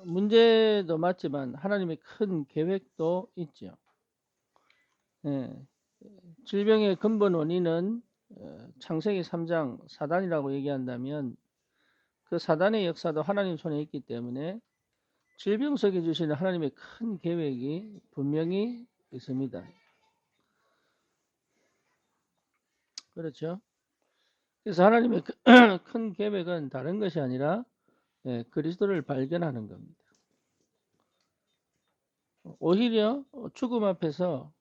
문제도 맞지만 하나님의 큰 계획도 있죠. 예, 질병의 근본 원인은 창세기 3장 사단이라고 얘기한다면 그 사단의 역사도 하나님 손에 있기 때문에 질병 속에 주시는 하나님의 큰 계획이 분명히 있습니다. 그렇죠? 그래서 하나님의 큰 계획은 다른 것이 아니라 그리스도를 발견하는 겁니다. 오히려 죽음 앞에서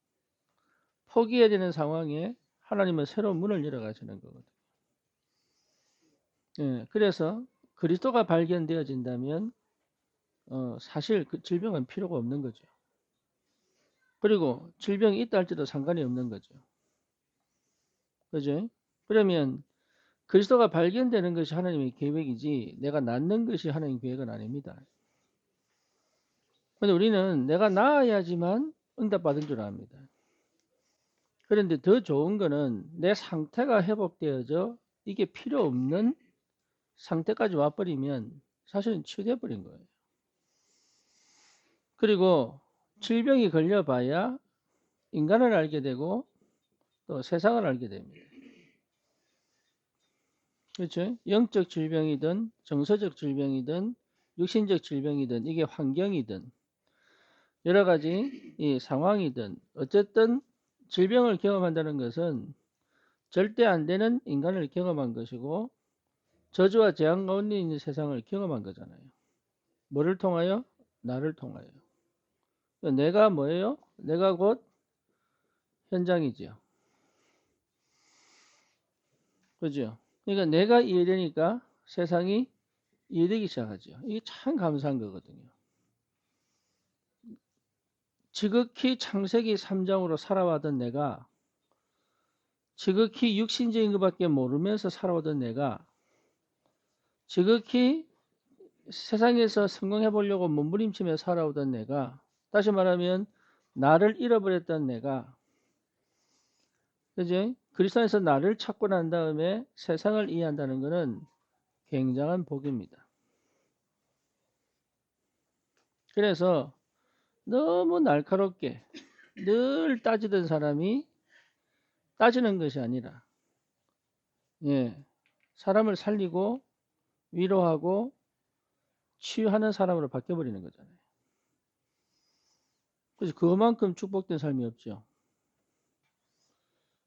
포기해야 되는 상황에 하나님은 새로운 문을 열어가시는 거거든요. 그래서 그리스도가 발견되어진다면 사실 그 질병은 필요가 없는 거죠. 그리고 질병이 있다 할지도 상관이 없는 거죠. 그죠? 그러면 그리스도가 발견되는 것이 하나님의 계획이지 내가 낫는 것이 하나님의 계획은 아닙니다. 근데 우리는 내가 나아야지만 응답받은 줄 압니다. 그런데 더 좋은 거는 내 상태가 회복되어져 이게 필요 없는 상태까지 와버리면 사실은 치유돼 버린 거예요. 그리고 질병이 걸려봐야 인간을 알게 되고 또 세상을 알게 됩니다. 그렇죠? 영적 질병이든 정서적 질병이든 육신적 질병이든 이게 환경이든 여러 가지 이 상황이든 어쨌든 질병을 경험한다는 것은 절대 안 되는 인간을 경험한 것이고 저주와 재앙 가운데 있는 세상을 경험한 거잖아요. 뭐를 통하여? 나를 통하여. 내가 뭐예요? 내가 곧 현장이지요. 그죠? 그러니까 내가 이해되니까 세상이 이해되기 시작하죠. 이게 참 감사한 거거든요. 지극히 창세기 3장으로 살아왔던 내가 지극히 육신적인 것밖에 모르면서 살아오던 내가 지극히 세상에서 성공해 보려고 몸부림치며 살아오던 내가 다시 말하면 나를 잃어버렸던 내가 그죠? 그리스도 안에서 나를 찾고 난 다음에 세상을 이해한다는 것은 굉장한 복입니다. 그래서 너무 날카롭게 늘 따지던 사람이 따지는 것이 아니라 사람을 살리고 위로하고 치유하는 사람으로 바뀌어버리는 거잖아요. 그래서 그만큼 축복된 삶이 없죠.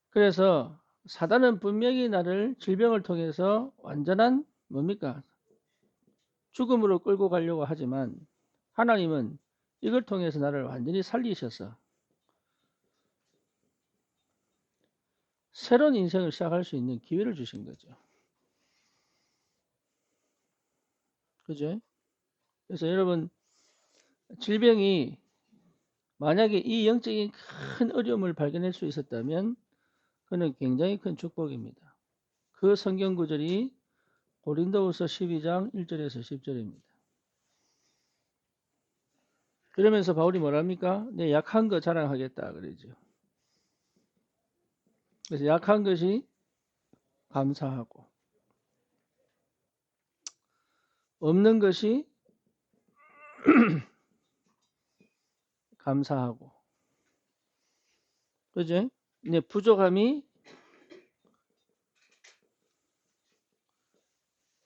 그래서 사단은 분명히 나를 질병을 통해서 완전한 뭡니까? 죽음으로 끌고 가려고 하지만 하나님은 이걸 통해서 나를 완전히 살리셔서 새로운 인생을 시작할 수 있는 기회를 주신 거죠. 그죠? 그래서 여러분 질병이 만약에 이 영적인 큰 어려움을 발견할 수 있었다면 그는 굉장히 큰 축복입니다. 그 성경 구절이 고린도후서 12장 1절에서 10절입니다. 그러면서 바울이 뭐랍니까? 내 약한 거 자랑하겠다 그러죠. 그래서 약한 것이 감사하고 없는 것이 감사하고 그죠? 내 부족함이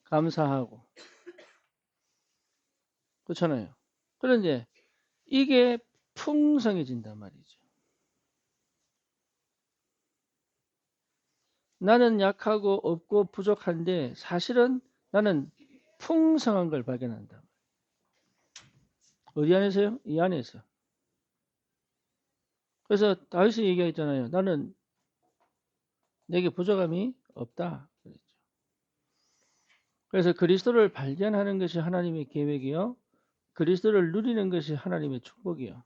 감사하고 그렇잖아요. 그런데 이게 풍성해진단 말이죠. 나는 약하고 없고 부족한데 사실은 나는 풍성한 걸 발견한다. 어디 안에서요? 이 안에서. 그래서 다윗이 얘기했잖아요. 나는 내게 부족함이 없다. 그랬죠. 그래서 그리스도를 발견하는 것이 하나님의 계획이요. 그리스도를 누리는 것이 하나님의 축복이요.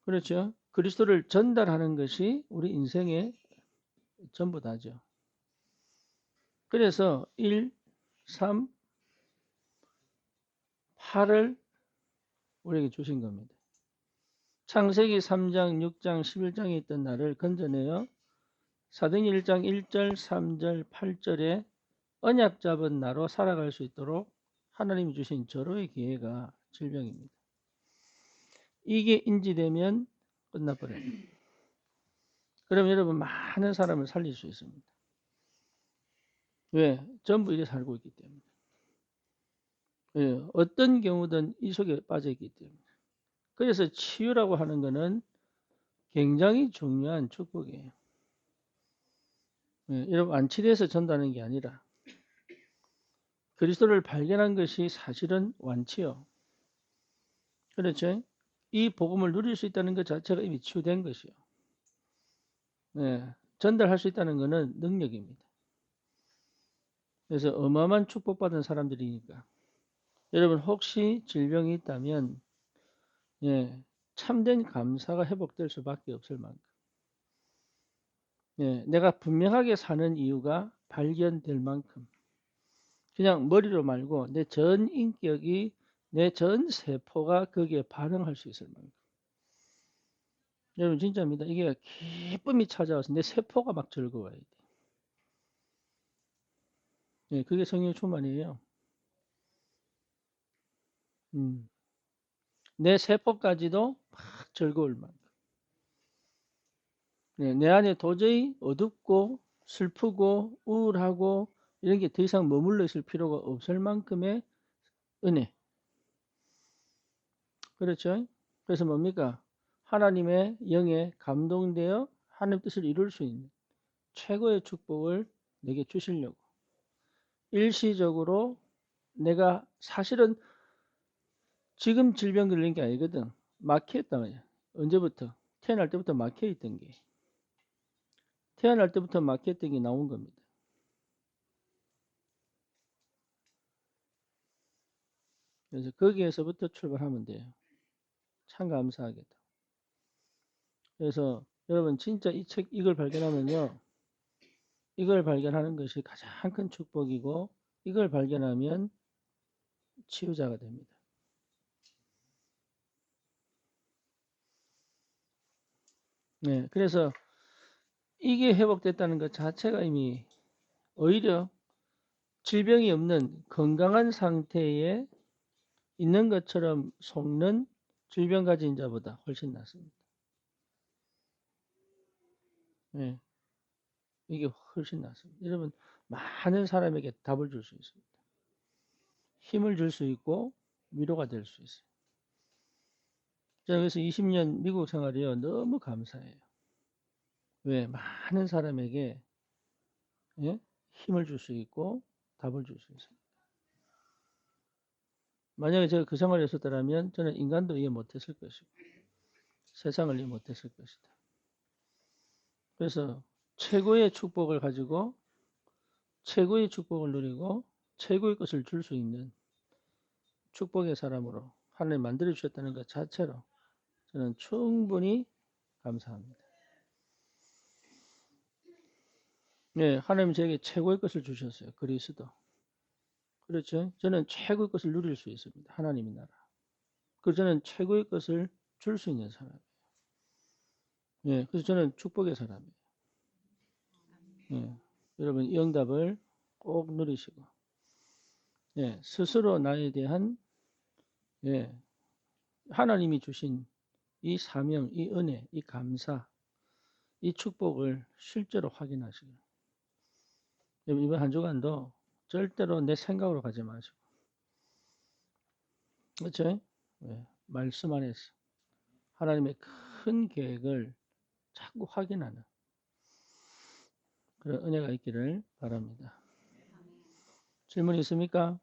그렇죠? 그리스도를 전달하는 것이 우리 인생의 전부 다죠. 그래서 1, 3, 8을 우리에게 주신 겁니다. 창세기 3장, 6장, 11장에 있던 나를 건져내어 사도행전 1장 1절, 3절, 8절에 언약 잡은 나로 살아갈 수 있도록 하나님이 주신 절호의 기회가 질병입니다. 이게 인지되면 끝나버려요. 그럼 여러분 많은 사람을 살릴 수 있습니다. 왜? 전부 이래 살고 있기 때문에. 예, 어떤 경우든 이 속에 빠져 있기 때문에. 그래서 치유라고 하는 것은 굉장히 중요한 축복이에요. 예, 여러분 완치돼서 전다는 게 아니라 그리스도를 발견한 것이 사실은 완치요. 그렇죠? 이 복음을 누릴 수 있다는 것 자체가 이미 치유된 것이요. 예, 전달할 수 있다는 것은 능력입니다. 그래서 어마어마한 축복받은 사람들이니까. 여러분 혹시 질병이 있다면 예, 참된 감사가 회복될 수밖에 없을 만큼. 예, 내가 분명하게 사는 이유가 발견될 만큼. 그냥 머리로 말고 내 전 인격이 내 전 세포가 거기에 반응할 수 있을 만큼. 여러분 진짜입니다. 이게 기쁨이 찾아와서 내 세포가 막 즐거워야 돼. 예, 그게 성령 충만이에요. 내 세포까지도 막 즐거울 만큼. 예, 내 안에 도저히 어둡고 슬프고 우울하고 이런 게 더 이상 머물러 있을 필요가 없을 만큼의 은혜. 그렇죠? 그래서 뭡니까? 하나님의 영에 감동되어 하나님 뜻을 이룰 수 있는 최고의 축복을 내게 주시려고. 일시적으로 내가 사실은 지금 질병 걸린 게 아니거든. 막혀있단 말이야. 언제부터? 태어날 때부터 막혀있던 게. 태어날 때부터 막혀있던 게 나온 겁니다. 그래서 거기에서부터 출발하면 돼요. 참 감사하게도. 그래서 여러분 진짜 이 책 이걸 발견하면요. 이걸 발견하는 것이 가장 큰 축복이고 이걸 발견하면 치유자가 됩니다. 네, 그래서 이게 회복됐다는 것 자체가 이미 오히려 질병이 없는 건강한 상태에 있는 것처럼 속는 질병 가진 자보다 훨씬 낫습니다. 네, 이게 훨씬 낫습니다. 여러분 많은 사람에게 답을 줄 수 있습니다. 힘을 줄 수 있고 위로가 될 수 있어요. 제가 그래서 20년 미국 생활이요 너무 감사해요. 왜? 많은 사람에게 예? 힘을 줄 수 있고 답을 줄 수 있어요. 만약에 제가 그 생활을 했었더라면 저는 인간도 이해 못했을 것이고 세상을 이해 못했을 것이다. 그래서 최고의 축복을 가지고 최고의 축복을 누리고 최고의 것을 줄 수 있는 축복의 사람으로 하나님 만들어 주셨다는 것 자체로 저는 충분히 감사합니다. 네, 하나님 저에게 최고의 것을 주셨어요. 그리스도. 그렇죠? 저는 최고의 것을 누릴 수 있습니다. 하나님의 나라. 그래서 저는 최고의 것을 줄 수 있는 사람이에요. 예, 그래서 저는 축복의 사람이에요. 예, 여러분 이 응답을 꼭 누리시고, 예, 스스로 나에 대한 예, 하나님이 주신 이 사명, 이 은혜, 이 감사, 이 축복을 실제로 확인하시고, 여러분 이번 한 주간도 절대로 내 생각으로 가지 마시고, 그렇죠? 예, 말씀 안에서 하나님의 큰 계획을 자꾸 확인하는 그런 은혜가 있기를 바랍니다. 질문 있습니까?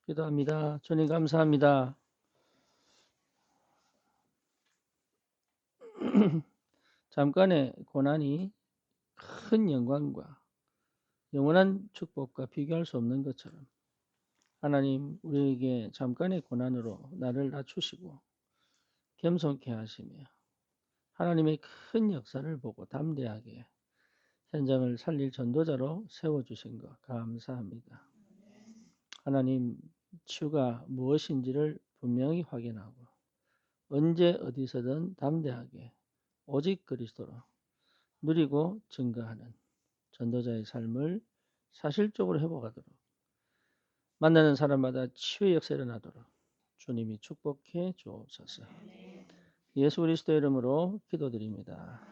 기도합니다. 주님 감사합니다. 잠깐의 고난이 큰 영광과 영원한 축복과 비교할 수 없는 것처럼 하나님 우리에게 잠깐의 고난으로 나를 낮추시고 겸손케 하시며 하나님의 큰 역사를 보고 담대하게 현장을 살릴 전도자로 세워주신 것 감사합니다. 하나님 치유가 무엇인지를 분명히 확인하고 언제 어디서든 담대하게 오직 그리스도로 누리고 증거하는 전도자의 삶을 사실적으로 회복하도록 만나는 사람마다 치유의 역사 일어나도록 주님이 축복해 주옵소서. 예수 그리스도 이름으로 기도드립니다.